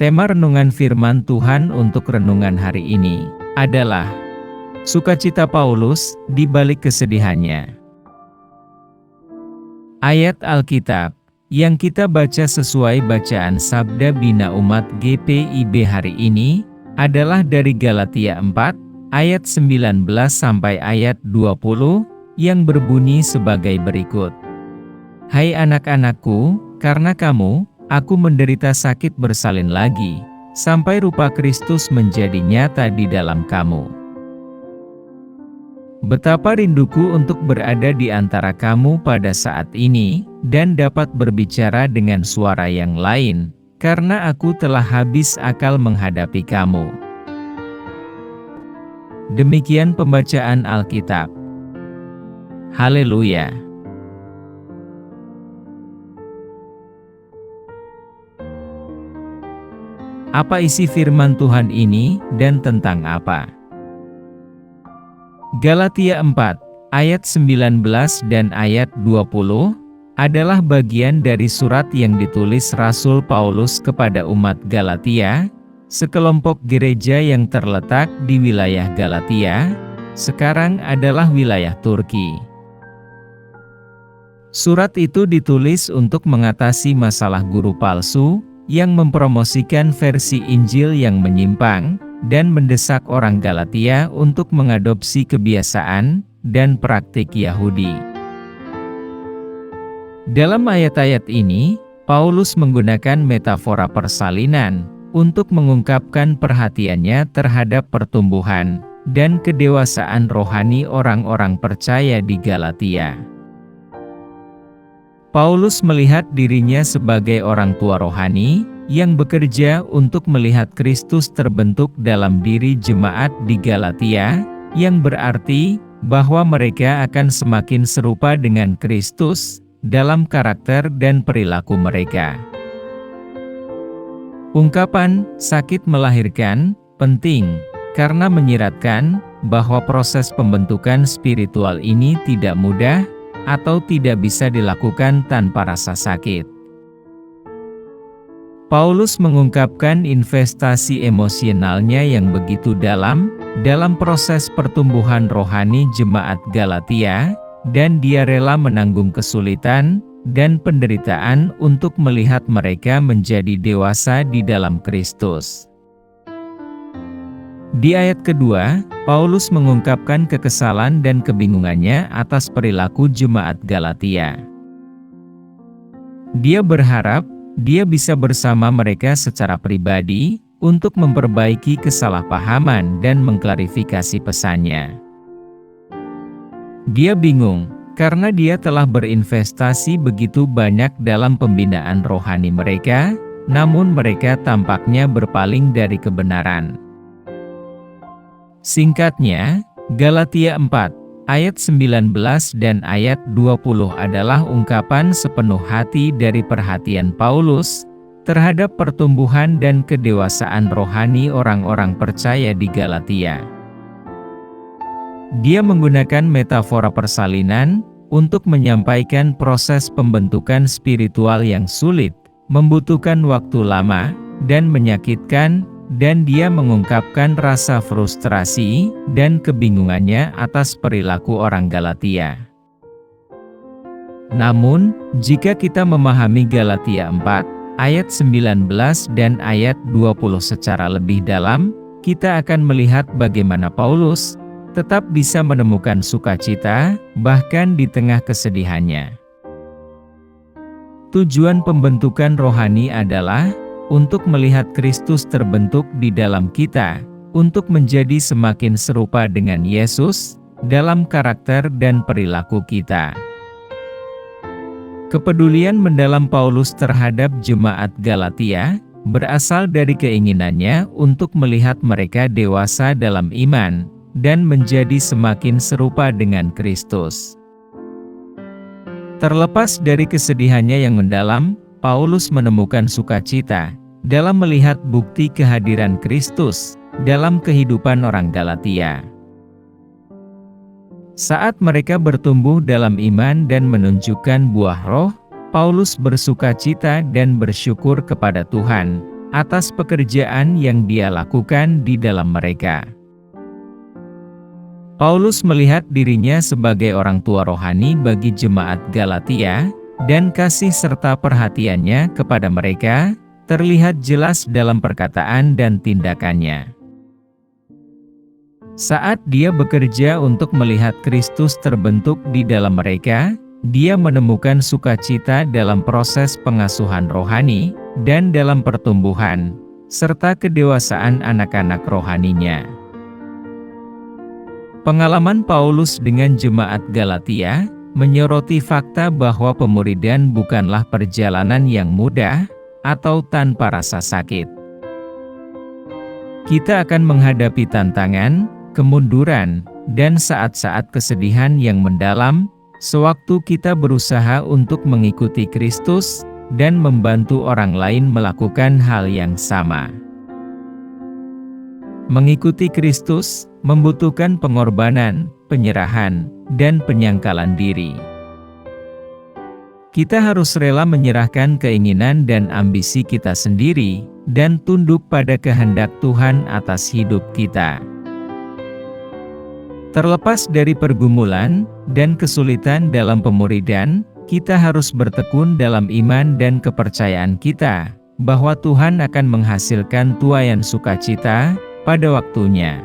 Tema renungan firman Tuhan untuk renungan hari ini adalah sukacita Paulus di balik kesedihannya. Ayat Alkitab yang kita baca sesuai bacaan Sabda Bina Umat GPIB hari ini adalah dari Galatia 4 ayat 19 sampai ayat 20 yang berbunyi sebagai berikut. Hai anak-anakku, karena kamu, aku menderita sakit bersalin lagi, sampai rupa Kristus menjadi nyata di dalam kamu. Betapa rinduku untuk berada di antara kamu pada saat ini, dan dapat berbicara dengan suara yang lain, karena aku telah habis akal menghadapi kamu. Demikian pembacaan Alkitab. Haleluya! Apa isi firman Tuhan ini, dan tentang apa? Galatia 4, ayat 19 dan ayat 20, adalah bagian dari surat yang ditulis Rasul Paulus kepada umat Galatia, sekelompok gereja yang terletak di wilayah Galatia, sekarang adalah wilayah Turki. Surat itu ditulis untuk mengatasi masalah guru palsu, yang mempromosikan versi Injil yang menyimpang, dan mendesak orang Galatia untuk mengadopsi kebiasaan dan praktik Yahudi. Dalam ayat-ayat ini, Paulus menggunakan metafora persalinan untuk mengungkapkan perhatiannya terhadap pertumbuhan dan kedewasaan rohani orang-orang percaya di Galatia. Paulus melihat dirinya sebagai orang tua rohani, yang bekerja untuk melihat Kristus terbentuk dalam diri jemaat di Galatia, yang berarti bahwa mereka akan semakin serupa dengan Kristus dalam karakter dan perilaku mereka. Ungkapan "sakit melahirkan" penting, karena menyiratkan bahwa proses pembentukan spiritual ini tidak mudah, atau tidak bisa dilakukan tanpa rasa sakit. Paulus mengungkapkan investasi emosionalnya yang begitu dalam proses pertumbuhan rohani jemaat Galatia, dan dia rela menanggung kesulitan dan penderitaan untuk melihat mereka menjadi dewasa di dalam Kristus. Di ayat kedua, Paulus mengungkapkan kekesalan dan kebingungannya atas perilaku jemaat Galatia. Dia berharap dia bisa bersama mereka secara pribadi untuk memperbaiki kesalahpahaman dan mengklarifikasi pesannya. Dia bingung karena dia telah berinvestasi begitu banyak dalam pembinaan rohani mereka, namun mereka tampaknya berpaling dari kebenaran. Singkatnya, Galatia 4, ayat 19 dan ayat 20 adalah ungkapan sepenuh hati dari perhatian Paulus terhadap pertumbuhan dan kedewasaan rohani orang-orang percaya di Galatia. Dia menggunakan metafora persalinan untuk menyampaikan proses pembentukan spiritual yang sulit, membutuhkan waktu lama, dan menyakitkan, dan dia mengungkapkan rasa frustrasi dan kebingungannya atas perilaku orang Galatia. Namun, jika kita memahami Galatia 4, ayat 19 dan ayat 20 secara lebih dalam, kita akan melihat bagaimana Paulus tetap bisa menemukan sukacita, bahkan di tengah kesedihannya. Tujuan pembentukan rohani adalah untuk melihat Kristus terbentuk di dalam kita, untuk menjadi semakin serupa dengan Yesus dalam karakter dan perilaku kita. Kepedulian mendalam Paulus terhadap jemaat Galatia berasal dari keinginannya untuk melihat mereka dewasa dalam iman dan menjadi semakin serupa dengan Kristus. Terlepas dari kesedihannya yang mendalam, Paulus menemukan sukacita dalam melihat bukti kehadiran Kristus dalam kehidupan orang Galatia. Saat mereka bertumbuh dalam iman dan menunjukkan buah roh, Paulus bersukacita dan bersyukur kepada Tuhan atas pekerjaan yang Dia lakukan di dalam mereka. Paulus melihat dirinya sebagai orang tua rohani bagi jemaat Galatia, dan kasih serta perhatiannya kepada mereka terlihat jelas dalam perkataan dan tindakannya. Saat dia bekerja untuk melihat Kristus terbentuk di dalam mereka, dia menemukan sukacita dalam proses pengasuhan rohani, dan dalam pertumbuhan, serta kedewasaan anak-anak rohaninya. Pengalaman Paulus dengan jemaat Galatia menyoroti fakta bahwa pemuridan bukanlah perjalanan yang mudah atau tanpa rasa sakit. Kita akan menghadapi tantangan, kemunduran, dan saat-saat kesedihan yang mendalam, sewaktu kita berusaha untuk mengikuti Kristus dan membantu orang lain melakukan hal yang sama. Mengikuti Kristus membutuhkan pengorbanan, penyerahan, dan penyangkalan diri. Kita harus rela menyerahkan keinginan dan ambisi kita sendiri, dan tunduk pada kehendak Tuhan atas hidup kita. Terlepas dari pergumulan dan kesulitan dalam pemuridan, kita harus bertekun dalam iman dan kepercayaan kita, bahwa Tuhan akan menghasilkan tuaian sukacita pada waktunya.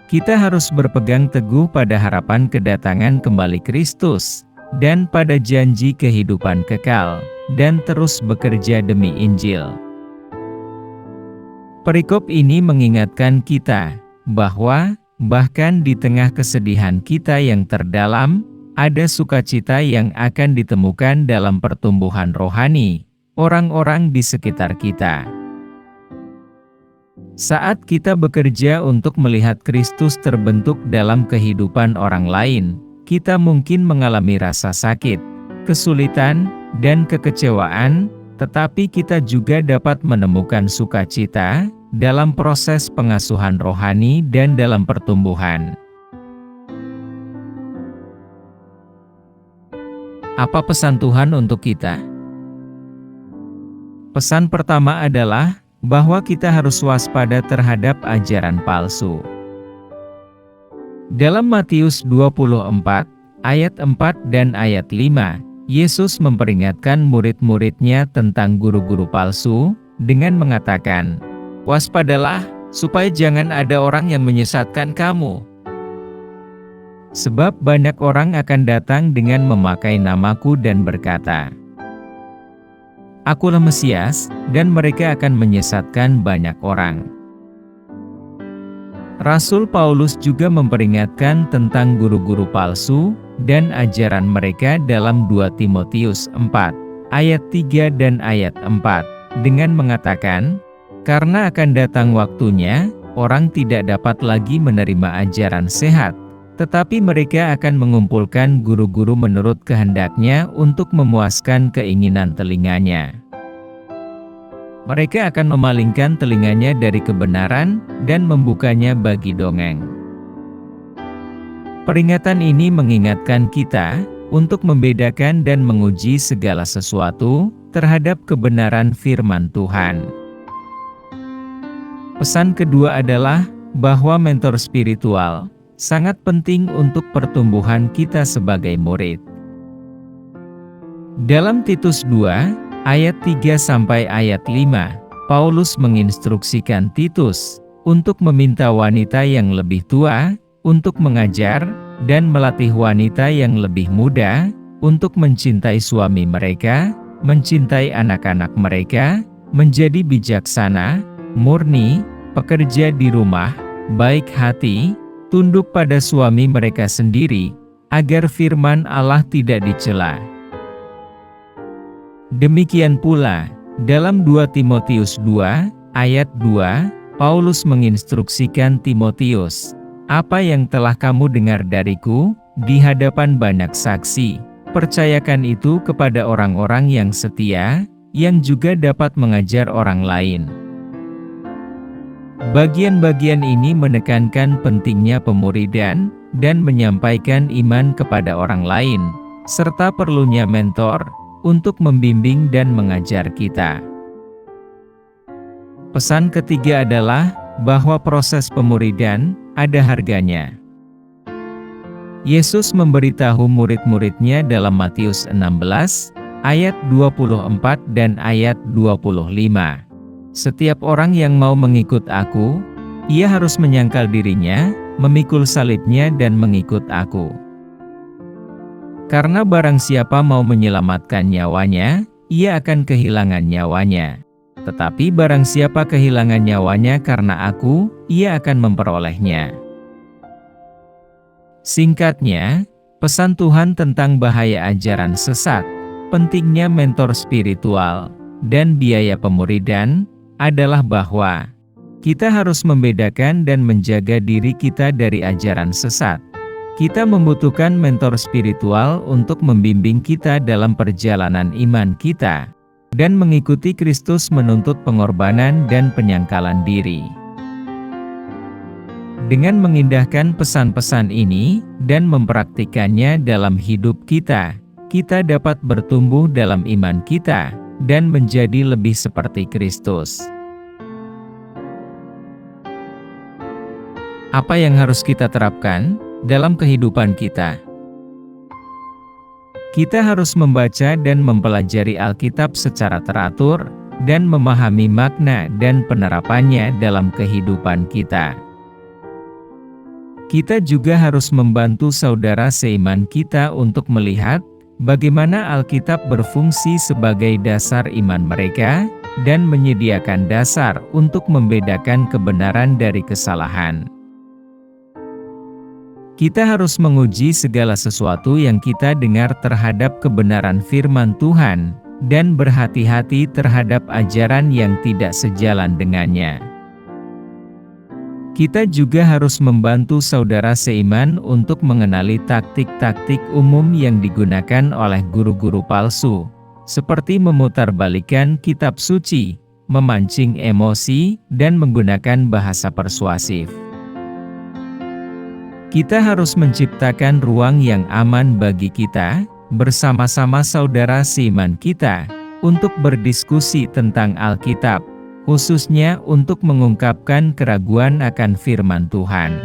Kita harus berpegang teguh pada harapan kedatangan kembali Kristus, dan pada janji kehidupan kekal, dan terus bekerja demi Injil. Perikop ini mengingatkan kita, bahwa bahkan di tengah kesedihan kita yang terdalam, ada sukacita yang akan ditemukan dalam pertumbuhan rohani orang-orang di sekitar kita. Saat kita bekerja untuk melihat Kristus terbentuk dalam kehidupan orang lain, kita mungkin mengalami rasa sakit, kesulitan, dan kekecewaan, tetapi kita juga dapat menemukan sukacita dalam proses pengasuhan rohani dan dalam pertumbuhan. Apa pesan Tuhan untuk kita? Pesan pertama adalah bahwa kita harus waspada terhadap ajaran palsu. Dalam Matius 24, ayat 4 dan ayat 5, Yesus memperingatkan murid-muridnya tentang guru-guru palsu, dengan mengatakan, "Waspadalah, supaya jangan ada orang yang menyesatkan kamu. Sebab banyak orang akan datang dengan memakai namaku dan berkata, 'Akulah Mesias,' dan mereka akan menyesatkan banyak orang." Rasul Paulus juga memperingatkan tentang guru-guru palsu dan ajaran mereka dalam 2 Timotius 4, ayat 3 dan ayat 4, dengan mengatakan, "Karena akan datang waktunya, orang tidak dapat lagi menerima ajaran sehat, tetapi mereka akan mengumpulkan guru-guru menurut kehendaknya untuk memuaskan keinginan telinganya. Mereka akan memalingkan telinganya dari kebenaran dan membukanya bagi dongeng." Peringatan ini mengingatkan kita untuk membedakan dan menguji segala sesuatu terhadap kebenaran firman Tuhan. Pesan kedua adalah bahwa mentor spiritual sangat penting untuk pertumbuhan kita sebagai murid. Dalam Titus 2, ayat 3 sampai ayat 5, Paulus menginstruksikan Titus untuk meminta wanita yang lebih tua untuk mengajar dan melatih wanita yang lebih muda untuk mencintai suami mereka, mencintai anak-anak mereka, menjadi bijaksana, murni, pekerja di rumah, baik hati, tunduk pada suami mereka sendiri, agar firman Allah tidak dicela. Demikian pula, dalam 2 Timotius 2, ayat 2, Paulus menginstruksikan Timotius, "Apa yang telah kamu dengar dariku, di hadapan banyak saksi, percayakan itu kepada orang-orang yang setia, yang juga dapat mengajar orang lain." Bagian-bagian ini menekankan pentingnya pemuridan, dan menyampaikan iman kepada orang lain, serta perlunya mentor untuk membimbing dan mengajar kita. Pesan ketiga adalah bahwa proses pemuridan ada harganya. Yesus memberitahu murid-muridnya dalam Matius 16, ayat 24 dan ayat 25. Setiap orang yang mau mengikut aku, ia harus menyangkal dirinya, memikul salibnya dan mengikut aku. Karena barang siapa mau menyelamatkan nyawanya, ia akan kehilangan nyawanya. Tetapi barang siapa kehilangan nyawanya karena aku, ia akan memperolehnya. Singkatnya, pesan Tuhan tentang bahaya ajaran sesat, pentingnya mentor spiritual, dan biaya pemuridan, adalah bahwa kita harus membedakan dan menjaga diri kita dari ajaran sesat. Kita membutuhkan mentor spiritual untuk membimbing kita dalam perjalanan iman kita, dan mengikuti Kristus menuntut pengorbanan dan penyangkalan diri. Dengan mengindahkan pesan-pesan ini, dan mempraktikannya dalam hidup kita, kita dapat bertumbuh dalam iman kita, dan menjadi lebih seperti Kristus. Apa yang harus kita terapkan dalam kehidupan kita? Kita harus membaca dan mempelajari Alkitab secara teratur, dan memahami makna dan penerapannya dalam kehidupan kita. Kita juga harus membantu saudara seiman kita untuk melihat bagaimana Alkitab berfungsi sebagai dasar iman mereka, dan menyediakan dasar untuk membedakan kebenaran dari kesalahan. Kita harus menguji segala sesuatu yang kita dengar terhadap kebenaran firman Tuhan, dan berhati-hati terhadap ajaran yang tidak sejalan dengannya. Kita juga harus membantu saudara seiman untuk mengenali taktik-taktik umum yang digunakan oleh guru-guru palsu, seperti memutarbalikkan kitab suci, memancing emosi, dan menggunakan bahasa persuasif. Kita harus menciptakan ruang yang aman bagi kita, bersama-sama saudara seiman kita, untuk berdiskusi tentang Alkitab, khususnya untuk mengungkapkan keraguan akan firman Tuhan.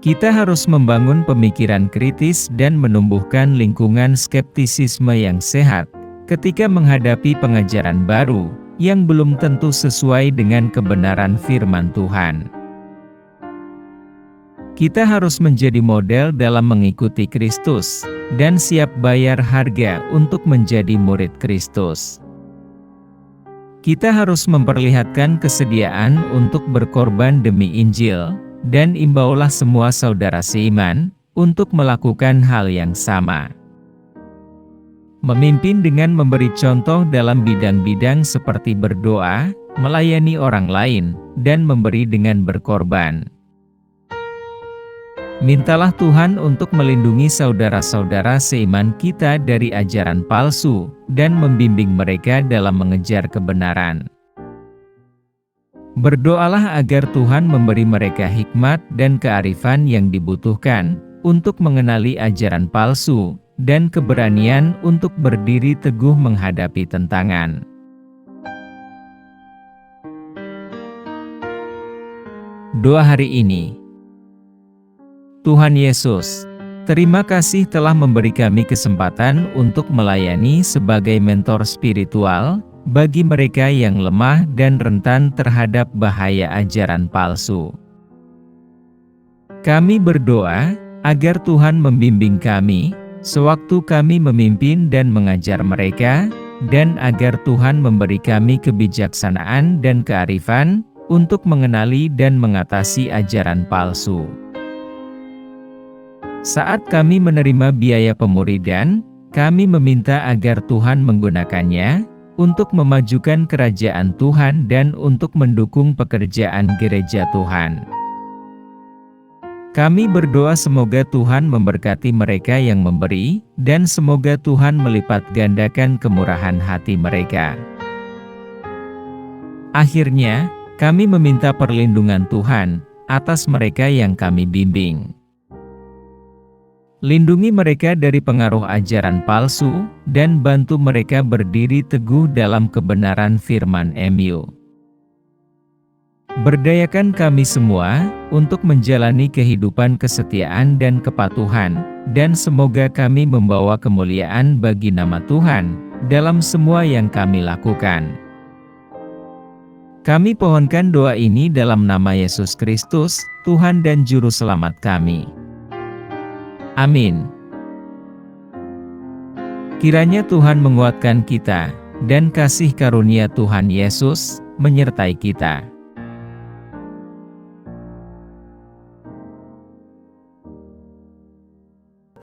Kita harus membangun pemikiran kritis dan menumbuhkan lingkungan skeptisisme yang sehat, ketika menghadapi pengajaran baru, yang belum tentu sesuai dengan kebenaran firman Tuhan. Kita harus menjadi model dalam mengikuti Kristus, dan siap bayar harga untuk menjadi murid Kristus. Kita harus memperlihatkan kesediaan untuk berkorban demi Injil, dan imbaulah semua saudara seiman untuk melakukan hal yang sama. Memimpin dengan memberi contoh dalam bidang-bidang seperti berdoa, melayani orang lain, dan memberi dengan berkorban. Mintalah Tuhan untuk melindungi saudara-saudara seiman kita dari ajaran palsu, dan membimbing mereka dalam mengejar kebenaran. Berdoalah agar Tuhan memberi mereka hikmat dan kearifan yang dibutuhkan, untuk mengenali ajaran palsu, dan keberanian untuk berdiri teguh menghadapi tantangan. Doa hari ini. Tuhan Yesus, terima kasih telah memberi kami kesempatan untuk melayani sebagai mentor spiritual bagi mereka yang lemah dan rentan terhadap bahaya ajaran palsu. Kami berdoa agar Tuhan membimbing kami sewaktu kami memimpin dan mengajar mereka, dan agar Tuhan memberi kami kebijaksanaan dan kearifan untuk mengenali dan mengatasi ajaran palsu. Saat kami menerima biaya pemuridan, kami meminta agar Tuhan menggunakannya untuk memajukan kerajaan Tuhan dan untuk mendukung pekerjaan gereja Tuhan. Kami berdoa semoga Tuhan memberkati mereka yang memberi, dan semoga Tuhan melipat gandakan kemurahan hati mereka. Akhirnya, kami meminta perlindungan Tuhan atas mereka yang kami bimbing. Lindungi mereka dari pengaruh ajaran palsu, dan bantu mereka berdiri teguh dalam kebenaran firman-Mu. Berdayakan kami semua, untuk menjalani kehidupan kesetiaan dan kepatuhan, dan semoga kami membawa kemuliaan bagi nama Tuhan, dalam semua yang kami lakukan. Kami pohonkan doa ini dalam nama Yesus Kristus, Tuhan dan Juru Selamat kami. Amin. Kiranya Tuhan menguatkan kita, dan kasih karunia Tuhan Yesus menyertai kita.